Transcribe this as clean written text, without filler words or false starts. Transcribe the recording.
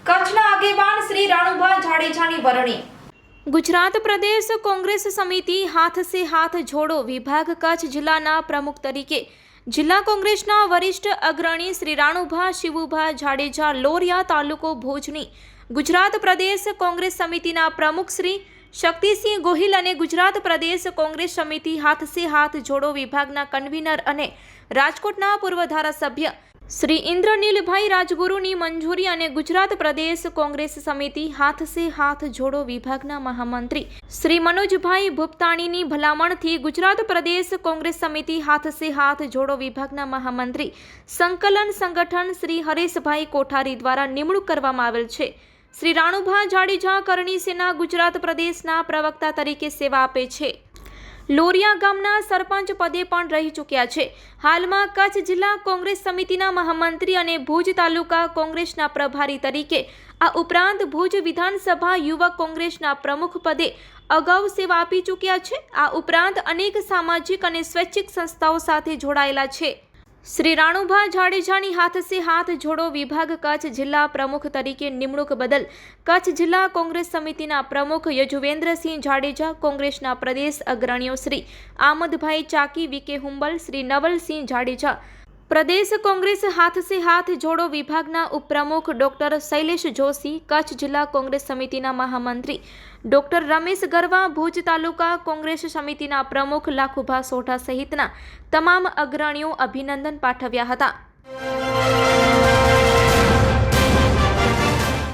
કચ્છના આગેવાન શ્રી રાણુભા જાડેજાની વરણી। ગુજરાત પ્રદેશ કોંગ્રેસ સમિતિ હાથ સે હાથ જોડો વિભાગ કચ્છ જિલ્લાના પ્રમુખ તરીકે જિલ્લા કોંગ્રેસના વરિષ્ઠ અગ્રણી શ્રી રાણુભા શિવુભા જાડેજા લોરિયા તાલુકો ભુજની ગુજરાત પ્રદેશ કોંગ્રેસ સમિતિના પ્રમુખ શ્રી શક્તિસિંહ ગોહિલ અને ગુજરાત પ્રદેશ કોંગ્રેસ સમિતિ હાથ સે હાથ જોડો વિભાગના કન્વીનર અને રાજકોટના પૂર્વ ધારાસભ્ય શ્રી ઇન્દ્રનીલભાઈ રાજગુરુની મંજૂરી અને ગુજરાત પ્રદેશ કોંગ્રેસ સમિતિ હાથ સે હાથ જોડો વિભાગના મહામંત્રી શ્રી મનોજભાઈ ભૂપતાણીની ભલામણથી ગુજરાત પ્રદેશ કોંગ્રેસ સમિતિ હાથ સે હાથ જોડો વિભાગના મહામંત્રી સંકલન સંગઠન શ્રી હરેશભાઈ કોઠારી દ્વારા નિમણૂક કરવામાં આવેલ છે। શ્રી રાણુભા જાડેજા કરણી સેના ગુજરાત પ્રદેશના પ્રવક્તા તરીકે સેવા આપે છે। લોરિયા ગામના સરપંચ પદે પણ રહી ચૂક્યા છે। હાલમાં કચ્છ જિલ્લા કોંગ્રેસ સમિતિના મહામંત્રી અને ભુજ તાલુકા કોંગ્રેસના પ્રભારી તરીકે આ ઉપરાંત ભુજ વિધાનસભા યુવક કોંગ્રેસના પ્રમુખ પદે અગાઉ સેવા આપી ચૂક્યા છે। આ ઉપરાંત અનેક સામાજિક અને સ્વૈચ્છિક સંસ્થાઓ સાથે જોડાયેલા છે। શ્રી રાણુભા જાડેજાની હાથ સે હાથ જોડો વિભાગ કચ્છ જિલ્લા પ્રમુખ તરીકે નિમણૂક બદલ કચ્છ જિલ્લા કોંગ્રેસ સમિતિના પ્રમુખ યજુવેન્દ્રસિંહ જાડેજા, કોંગ્રેસના પ્રદેશ અગ્રણીઓ શ્રી આમદભાઈ ચાકી, વીકે હુંબલ, શ્રી નવલસિંહ જાડેજા, પ્રદેશ કોંગ્રેસ હાથ સે હાથ જોડો વિભાગના ઉપપ્રમુખ ડોક્ટર શૈલેષ જોશી, કચ્છ જિલ્લા કોંગ્રેસ સમિતિના મહામંત્રી ડોક્ટર રમેશ ગરવા, ભુજ તાલુકા કોંગ્રેસ સમિતિના પ્રમુખ લાખુભા સોઢા સહિતના તમામ અગ્રણીઓ અભિનંદન પાઠવ્યા હતા।